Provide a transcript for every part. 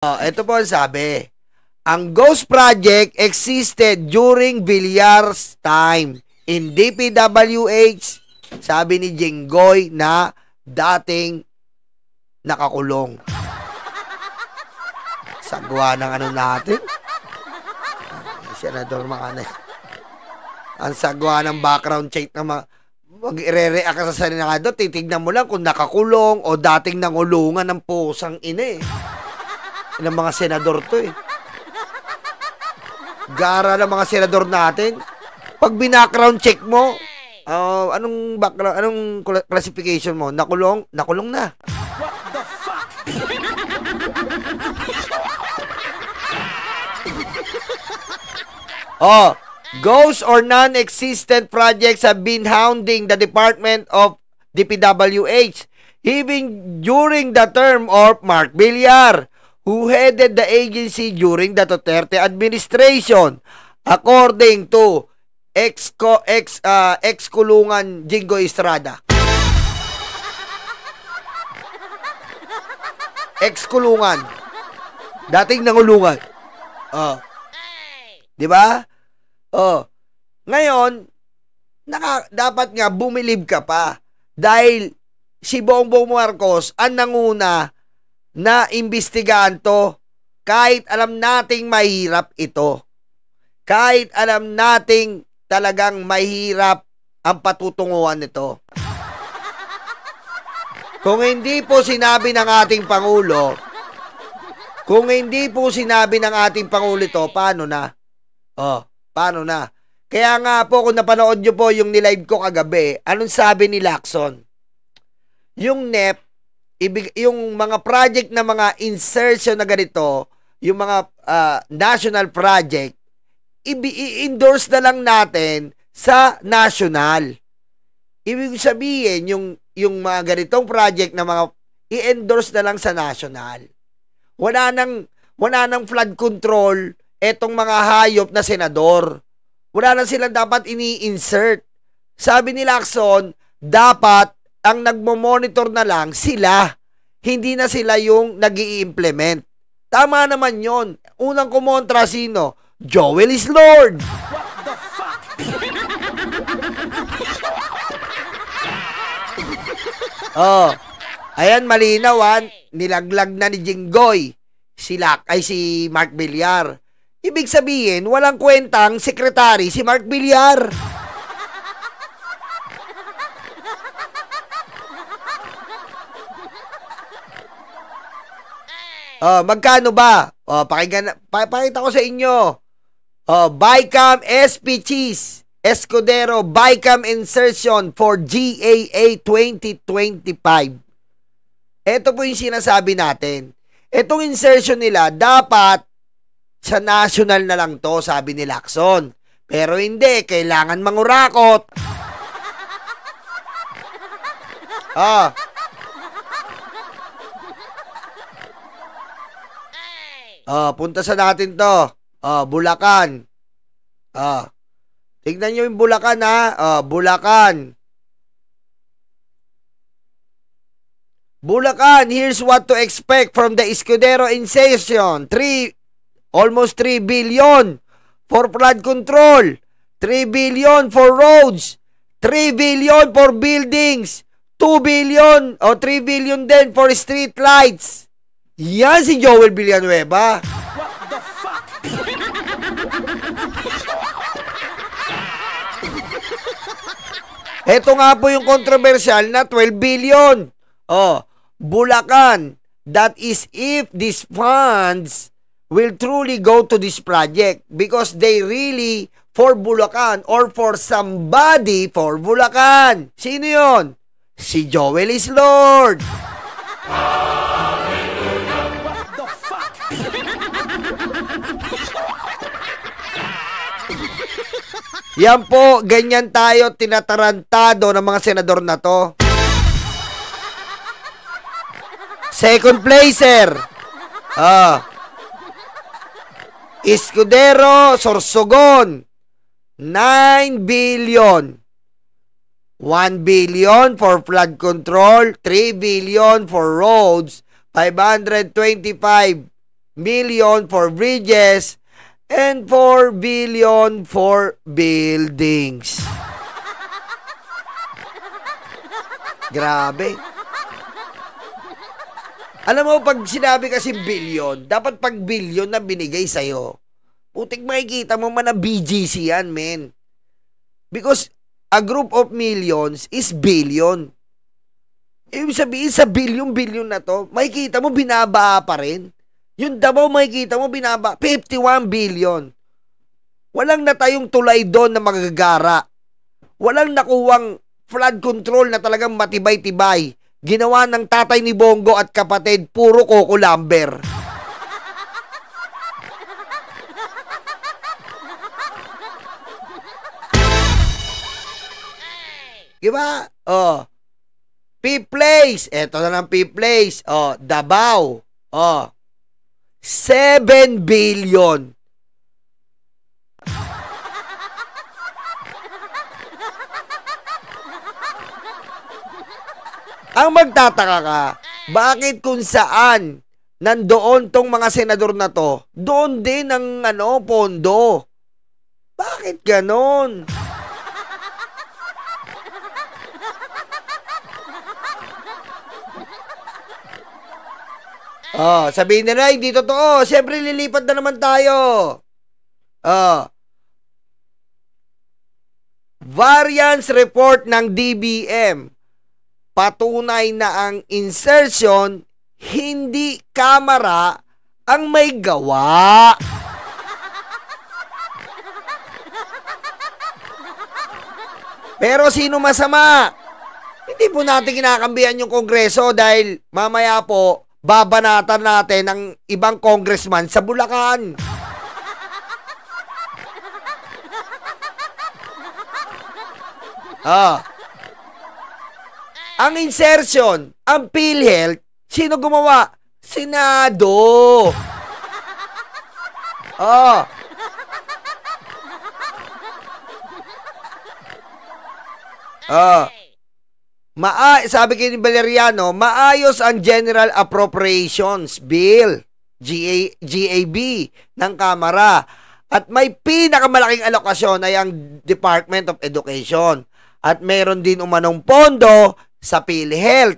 Ito po ang sabi. Ang Ghost Project existed during Villar's time in DPWH, sabi ni Jinggoy na dating nakakulong. Sagwa ng ano natin? Senador Makane. Ang sagwa ng background check na mag-re-react ka sa Senado, titignan mo lang kung nakakulong o dating nangulungan ng pusang ina eh. Ng mga senador to eh. Gara ng mga senador natin. Pag binackground check mo, anong background, anong classification mo? Nakulong? Nakulong na. What the fuck? Ghost or non-existent projects have been hounding the Department of DPWH even during the term of Mark Villar, who headed the agency during the Duterte administration, according to ex-kulungan Jinggoy Estrada. Ex-kulungan. Dating nangulungan. Di ba? Ngayon, dapat nga bumilib ka pa dahil si Bongbong Marcos ang nanguna na imbestigahan to kahit alam nating mahirap ito. Kahit alam nating talagang mahirap ang patutunguhan nito. Kung hindi po sinabi ng ating Pangulo, ito, paano na? Paano na? Kaya nga po, kung napanood nyo po yung nilive ko kagabi, anong sabi ni Lacson? Yung NEP, yung mga project na mga insertion na ganito, yung mga national project, i-endorse na lang natin sa national. Ibig sabihin, yung mga ganitong project na mga i-endorse na lang sa national. Wala nang flood control etong mga hayop na senador. Wala na silang dapat ini-insert. Sabi ni Lacson, dapat ang nagmo-monitor na lang sila. Hindi na sila yung nag-i-implement. Tama naman yon. Unang kumontra sino? Joel is Lord. What the fuck? Ayan, malinaw, nilaglag na ni Jinggoy si Mark Villar. Ibig sabihin, walang kwentang sekretary si Mark Villar. Magkano ba? Pakita ko sa inyo. Bicam SP Cheese Escudero Bicam insertion for GAA 2025. Ito po yung sinasabi natin. Itong insertion nila, dapat sa national na lang to, sabi ni Lacson. Pero hindi, kailangan mangurakot. Punta sa natin to. Bulacan. Tignan nyo yung Bulacan, Bulacan. Bulacan, here's what to expect from the Escudero insertion. Almost 3 billion for flood control. 3 billion for roads. 3 billion for buildings. 2 billion o 3 billion din for street lights. Yan si Joel Villanueva. What the fuck? Ito nga po yung controversial na 12 billion. Bulacan. That is if these funds will truly go to this project because they really for Bulacan or for somebody for Bulacan. Sino yon? Si Joel is Lord. What the fuck? Yan po, ganyan tayo tinatarantado ng mga senador na to. Second placer. Escudero Sorsogon 9 billion. 1 billion for flood control, 3 billion for roads, 525 million for bridges and 4 billion for buildings. Grabe. Alam mo, pag sinabi kasi billion, dapat pag billion na binigay sa'yo, putik makikita mo man na BGC yan, men. Because a group of millions is billion. Ibig sabihin sa billion na to, makikita mo binaba pa rin. Yung Davao makikita mo binaba, 51 billion. Walang natayong tulay doon na magagara. Walang nakuwang flood control na talagang matibay-tibay. Ginawa ng tatay ni Bongo at kapatid, puro coco lumber. Diba? Oh. Fifth place. Eto na ng fifth place. Oh, Davao. Oh. 7 billion. Ang magtataka ka, bakit kung saan nandoon tong mga senador na to, doon din ang pondo? Bakit ganon? Oh, sabihin nila, hindi totoo. Siyempre, lilipat na naman tayo. Oh. Variance report ng DBM. Patunay na ang insertion, hindi kamera ang may gawa. Pero sino masama? Hindi po natin kinakambihan yung Kongreso dahil mamaya po, babanatan natin ang ibang congressman sa Bulacan. Ang insertion, ang PhilHealth, sino gumawa? Senado. Sabi kay ni Valeriano, maayos ang General Appropriations Bill, GAB, ng Kamara. At may pinakamalaking alokasyon ay ang Department of Education. At meron din umanong pondo sa PhilHealth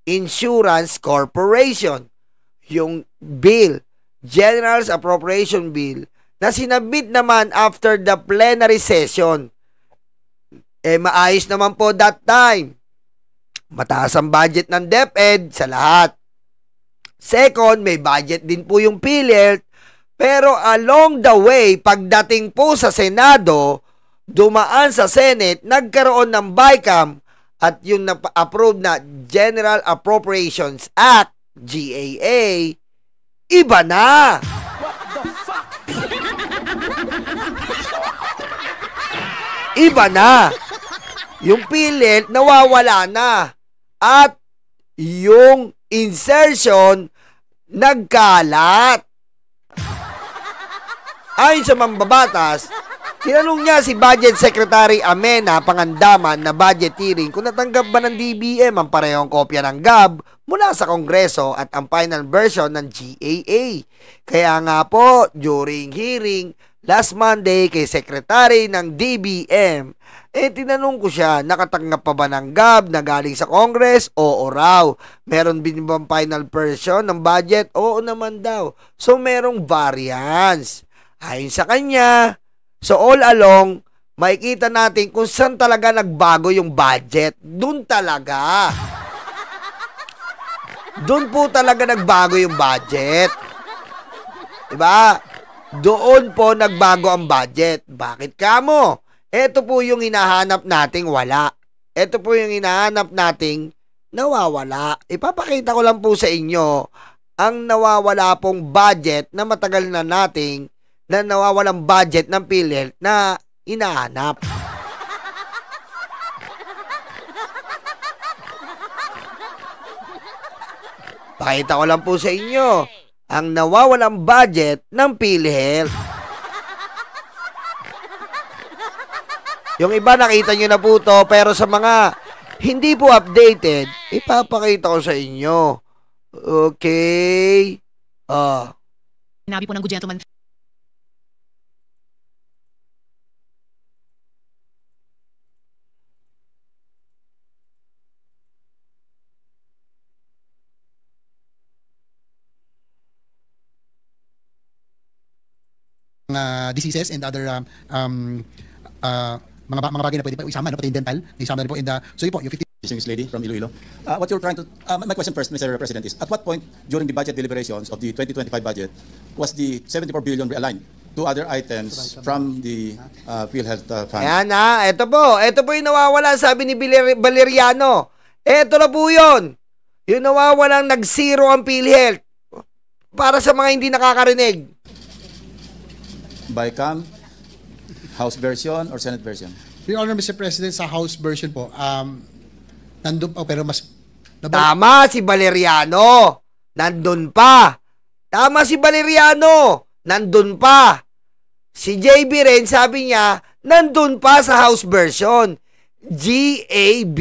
Insurance Corporation. Yung bill, General's Appropriation Bill, na sinabit naman after the plenary session. Maayos naman po that time. Mataas ang budget ng DepEd sa lahat. Second, may budget din po yung PhilHealth. Pero along the way, pagdating po sa Senado, dumaan sa Senate, nagkaroon ng BICAM at yung na-approve na General Appropriations Act, GAA, iba na! What the fuck? Iba na! Yung PhilHealth nawawala na. At yung insertion nagkalat. Ayon sa mambabatas, tinanong niya si Budget Secretary Amena Pangandaman na budget hearing kung natanggap ba ng DBM ang parehong kopya ng GAB mula sa Kongreso at ang final version ng GAA. Kaya nga po, during hearing last Monday kay Secretary ng DBM, tinanong ko siya, nakatanggap pa ba ng GAB na galing sa Congress? Oo raw. Meron din bang final version ng budget? Oo naman daw. So, merong variance. Ayon sa kanya, so all along, makikita natin kung saan talaga nagbago yung budget. Doon talaga. Doon po talaga nagbago yung budget. Diba? Doon po nagbago ang budget. Bakit kamo? Ito po yung hinahanap nating wala. Ito po yung hinahanap nating nawawala. Ipapakita ko lang po sa inyo ang nawawala pong budget na matagal na nating na nawawalang budget ng PhilHealth na hinahanap. Pakita ko lang po sa inyo ang nawawalang budget ng PhilHealth. Yung iba nakita nyo na po to, pero sa mga hindi po updated, ipapakita ko sa inyo. Okay. Sinabi po ng good gentleman. Diseases and other mga bagay na pwede pa isama, no? Pati yung dental, isama na rin po. And so yun po, yung 50 Distinguished lady from Iloilo. What you're trying to, my question first, Mr. President, is at what point during the budget deliberations of the 2025 budget was the 74 billion realigned to other items from the PhilHealth Fund? Ayan na, ito po yung nawawala, sabi ni Valeriano. Ito na po yun. Yung nawawalang nag-zero ang PhilHealth. Para sa mga hindi nakakarinig. By CAM, House version or Senate version? Your Honor, Mr. President, sa House version po, nandun po, pero mas... Tama si Valeriano. Nandun pa. Tama si Valeriano. Nandun pa. Si JB rin, sabi niya, nandun pa sa House version. GAB.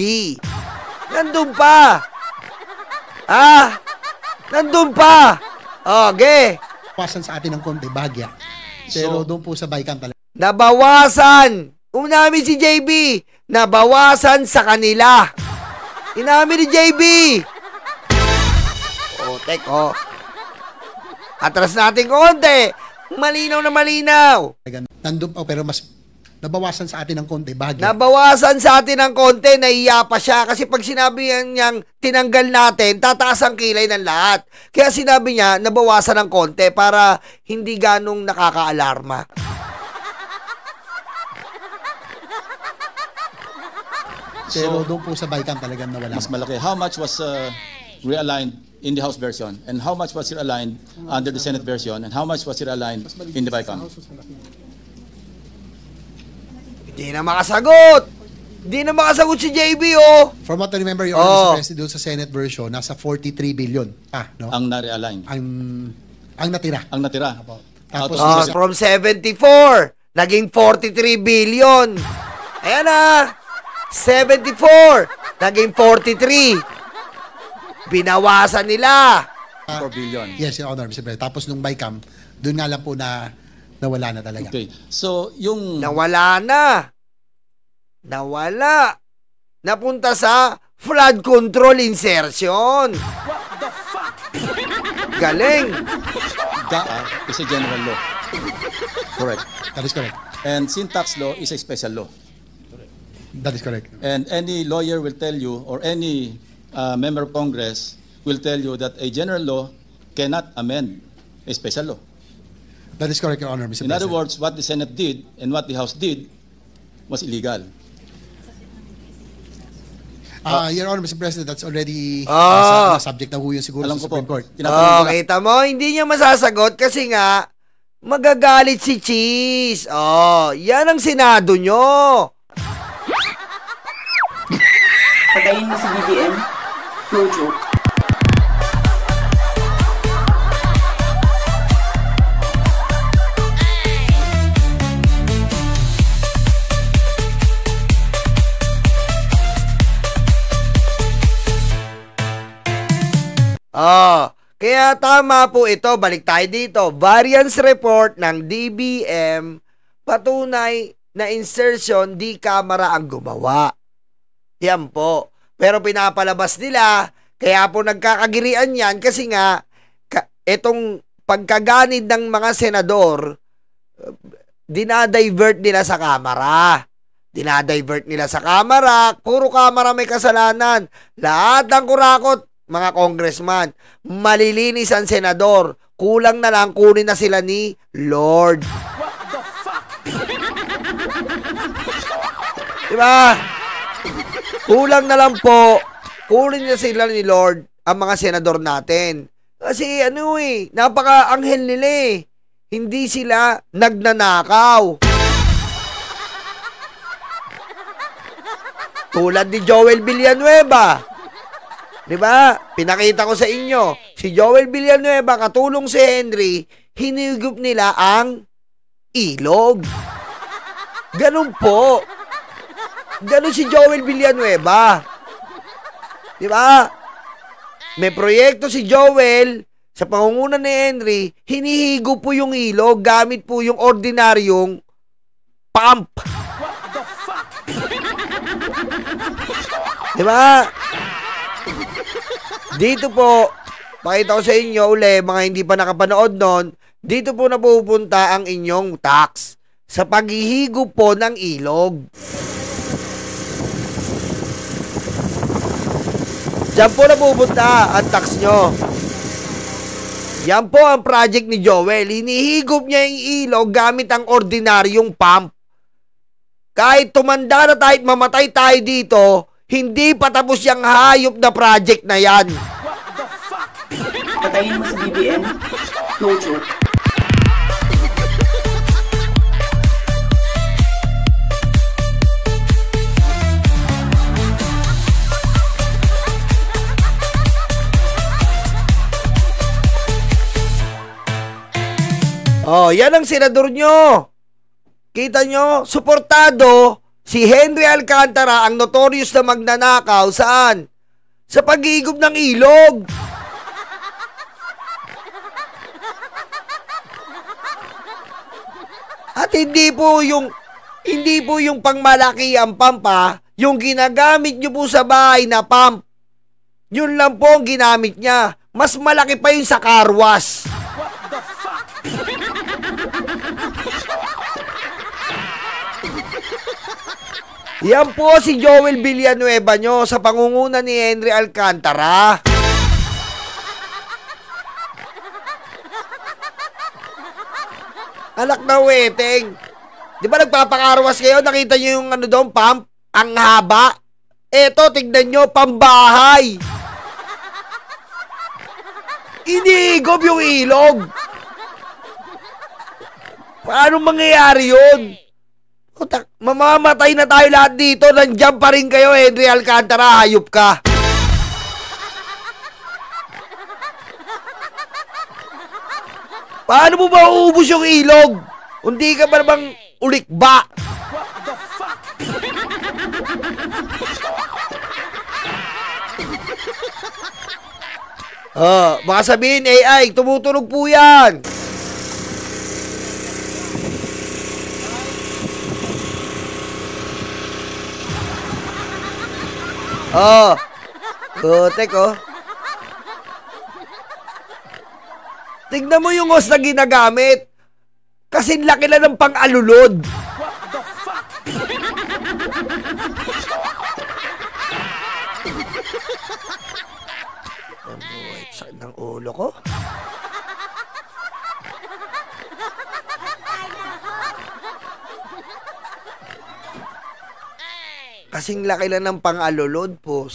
Nandun pa. Nandun pa. Okay. Pasan sa atin ng konti, bahagya. Pero doon po sa Bicam talaga. Nabawasan. Unamin si JB. Nabawasan sa kanila. Inamin ni JB. Atras natin konti. Malinaw na malinaw. Nandun po, pero mas nabawasan sa atin ng konti, bahagya. Nabawasan sa atin ng konti, naiya pa siya. Kasi pag sinabi niyang tinanggal natin, tataas ang kilay ng lahat. Kaya sinabi niya, nabawasan ng konti para hindi ganong nakaka-alarma. Pero doon po sa Bicam talagang nawala. Mas malaki. How much was realigned in the House version? And how much was realigned under the Senate version? And how much was realigned in the BICAM? Hindi na makasagot. Hindi na makasagot si JB, oh. From what I remember, Your Honor, Mr. President, doon sa Senate version, nasa 43 billion. No? Ang na-realign. Ang natira. Ang natira. Tapos, From 74, naging 43 billion. Ayan na. 74, naging 43. Binawasan nila. 4 billion. Yes, Your Honor, Mr. President. Tapos nung BICAM, doon nga lang po na nawala na talaga. Okay. So, yung... Nawala na. Nawala. Napunta sa flood control insertion. What the fuck? Galing. GAA is a general law. Correct. That is correct. And syntax law is a special law. That is correct. And any lawyer will tell you, or any member of Congress will tell you that a general law cannot amend a special law. That is correct, Your Honor, Mr. In President. other words, what the Senate did and what the House did was illegal. Your Honor, Mr. President, that's already subject na ho yun siguro Alam sa ko Supreme po. Court. Tinatanong ko lang. Kita mo, hindi niya masasagot kasi nga, magagalit si Cheese. Yan ang Senado nyo. Patayin mo si BBM. No joke. Kaya tama po ito. Balik tayo dito. Variance report ng DBM patunay na insertion di kamera ang gumawa. Yan po. Pero pinapalabas nila, kaya po nagkakagirian yan kasi nga, itong pagkaganid ng mga senador, dinadivert nila sa kamera. Dinadivert nila sa kamera, puro kamera may kasalanan. Lahat ng kurakot, mga congressman, malilinis ang senador. Kulang na lang, kunin na sila ni Lord. What the fuck? Diba? Kulang na lang po, kunin na sila ni Lord ang mga senador natin. Kasi napaka-anghel nila eh. Hindi sila nagnanakaw. Tulad ni Joel Villanueva. Diba? Pinakita ko sa inyo. Si Joel Villanueva, katulong si Henry, hinigup nila ang ilog. Ganun po. Ganun si Joel Villanueva. Diba? May proyekto si Joel, sa pangunguna ni Henry, hinihigo po yung ilog gamit po yung ordinaryong pump. Diba? Dito po, pakita ko sa inyo uli, mga hindi pa nakapanood nun, dito po napupunta ang inyong tax sa paghihigo po ng ilog. Diyan po napupunta ang tax nyo. Yan po ang project ni Joel. Hinihigop niya yung ilog gamit ang ordinaryong pump. Kahit tumanda na tayo at mamatay tayo dito, hindi pa tapos yung hayop na project na yan. Patayin mo si BBM? No joke. Oh, yan ang senador nyo. Kita nyo, suportado si Henry Alcantara, ang notorious na magnanakaw. Saan? Sa pag-iigop ng ilog. At hindi po yung pangmalaki ang pump, yung ginagamit nyo po sa bahay na pump. Yun lang po ang ginamit niya. Mas malaki pa yung sa car wash. Yan po si Joel Villanueva nyo sa pangunguna ni Henry Alcantara. Alak na weteng. Di ba nagpapakarwas kayo? Nakita nyo yung ano doon, pump? Ang haba. Eto, tignan nyo, pambahay. Iniigop yung ilog. Paano mangyayari yun? Mamamatay na tayo lahat dito. Nandiyan pa rin kayo, Henry Alcantara. Hayop ka. Paano mo ba uubos yung ilog? Hindi ka ba namang ulikba? Baka sabihin, AI, tumutunog po yan. Tek, tignan mo yung hose na ginagamit. Kasi laki lang ng pang-alulod. Sakit ng ulo ko. Kasing laki lang ng pang-alulod po.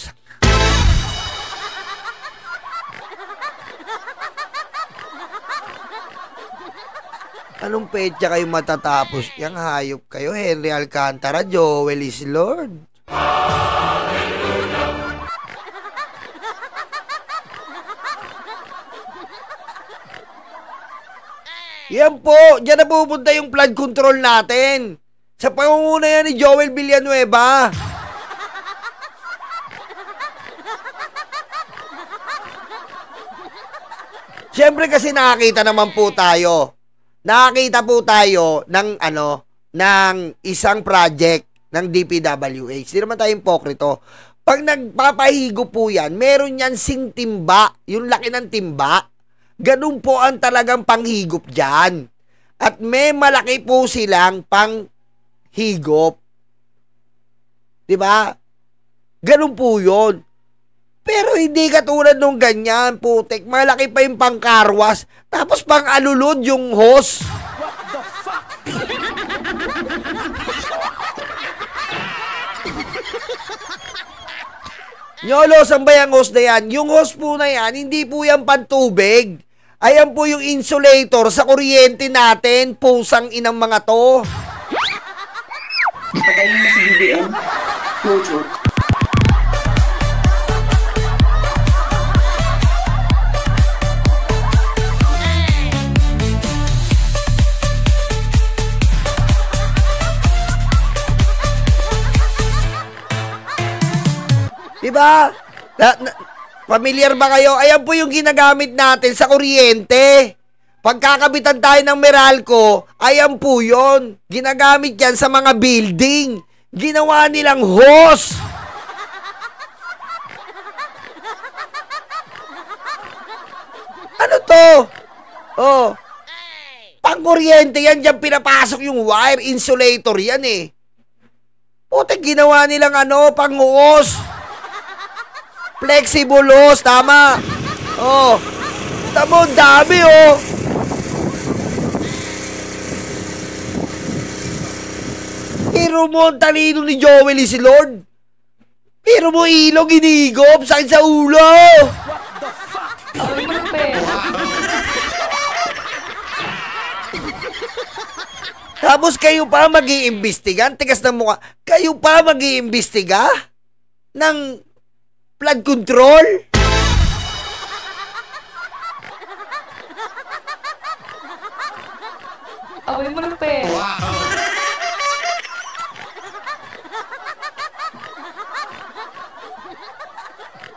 Anong petsa kayo matatapos? Yang hayop kayo, Henry Alcantara, Joel is Lord. Yan po, dyan na pupunta yung flood control natin. Sa pangunguna yan ni Joel Villanueva. Siyempre kasi nakakita naman po tayo. Nakakita po tayo ng ng isang project ng DPWH. Hindi naman tayo hipokrito. Pag nagpapahigo po yan, meron yan sing timba, yung laki ng timba. Ganun po ang talagang panghigop dyan. At may malaki po silang panghigop. Diba? Ganun po yun. Pero hindi katulad nung ganyan, putek. Malaki pa yung pangkarwas. Tapos pang-alulod yung hose. Nyolo, saan ba yung hose na yan? Yung hose po na yan, hindi po yan pantubig. Ayan po yung insulator sa kuryente natin. Pusang inang mga to. Patayin mo si BBM? No joke. Diba? Familiar ba kayo? Ayan po yung ginagamit natin sa kuryente. Pagkakabitan tayo ng Meralco, ayan po yun. Ginagamit yan sa mga building. Ginawa nilang hose. Ano to? Oh. Pang-kuryente yan, dyan pinapasok yung wire, insulator yan eh. Puta, ginawa nilang pang-hose. Flexible hose, tama. Oh. Tamo, dami oh. Pero mo ang talino ni Joel si Lord. Pero mo ilog, inigop, sakit sa ulo. Tapos kayo pa mag-iimbestiga, tigas ng mukha, kayo pa mag-iimbestiga ng flood control? Away mo ng pera.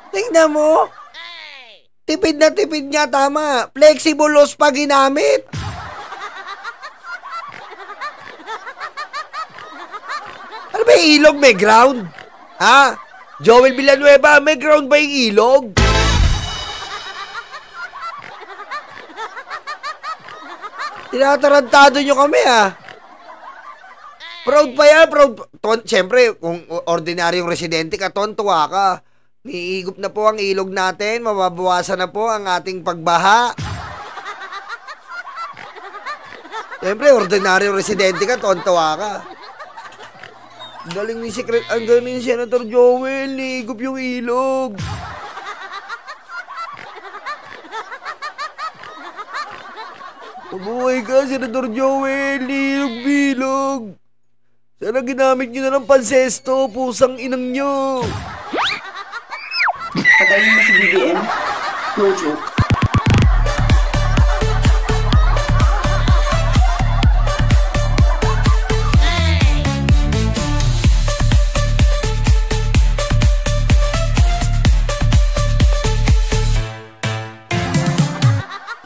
Tingnan mo. Tipid na tipid nga, tama. Flexible hose pa ginamit. Ano ba yung ilog may ground? Ha? Joel Villanueva, may ground ba yung ilog? Tinatarantado nyo kami Proud pa yan, proud. Siyempre, kung ordinaryong residente ka, tuwa ka. Niigop na po ang ilog natin, mababawasan na po ang ating pagbaha. Siyempre, ordinaryong residente ka, tuwa ka. Galing ang galing ni Senator Joel, niigop yung ilog. Mabuhay ka, Senator Joel, ilog-bilog. Sana ginamit nyo na ng pansesto, pusang inang nyo. Patayin mo si BBM. No joke.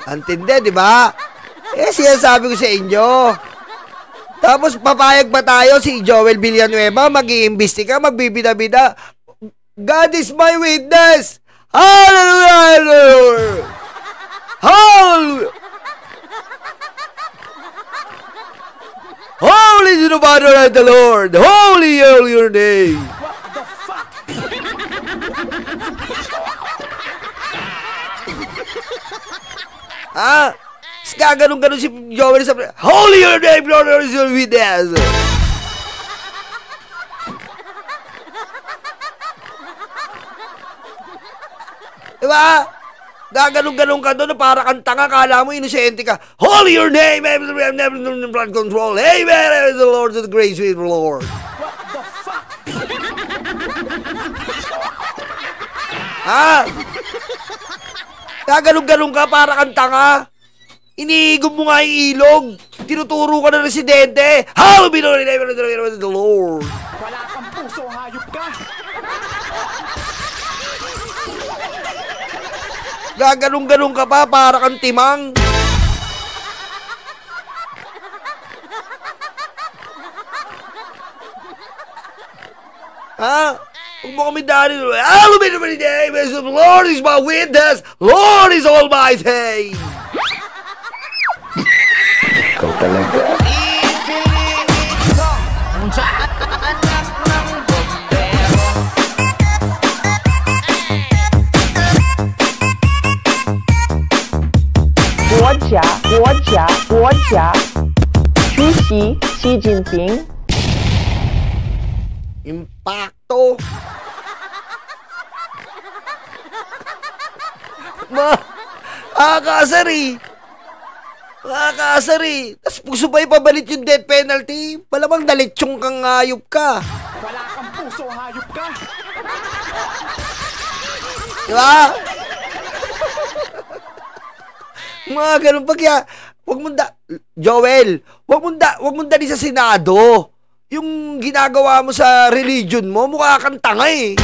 Antindi, di ba? Sinasabi ko sa inyo. Tapos papayag ba tayo si Joel Villanueva mag-iimbestiga, magbibida-bida? God is my witness! Hallelujah! Hallelujah! Holy is the Father and the Lord! Holy is your name! What the fuck? Gaganong-ganon si Joel sa Holy your name, Lord, is your witness! Diba? Gaganong-ganon ka doon na para kang tanga, kala mo inosente ka. Holy your name, never blood control. Amen, the Lord of the grace with the Lord. What the fuck? Gaganong-ganon ka para kang tanga. Iniigom mo nga yung ilog. Tinuturo ka ng residente. Hallowed be the name of the Lord. Wala kang puso, hayop ka. Gaganong-ganong ka pa para kang timang. Huwag mo kami dali. Hallowed be the name of the Lord is my witness. Lord is almighty. Ikaw talaga.国家主席习近平 Impacto. Makakasari. Tapos puso pa ipabalit yung death penalty. Malamang dalitsong kang hayop ka. Wala kang puso, hayop ka. Diba? Mga ganun pa kaya, Joel, wag mong dali sa Senado. Yung ginagawa mo sa religion mo, mukha kang tanga eh.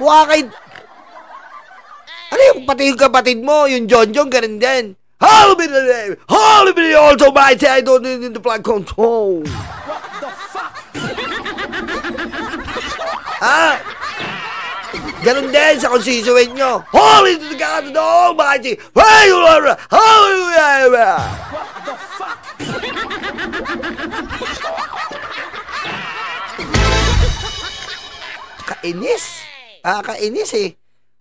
Mukha kay... Ano yung pati yung kapatid mo, yung John, ganun din. Holy be the name! Holy be the Almighty! I don't need the flight control! What the fuck? Ha? Ganun din sa constituent nyo. Holy to the God of the Almighty! Pray you, Lord! Hallelujah! What the fuck? Kainis. Kainis eh.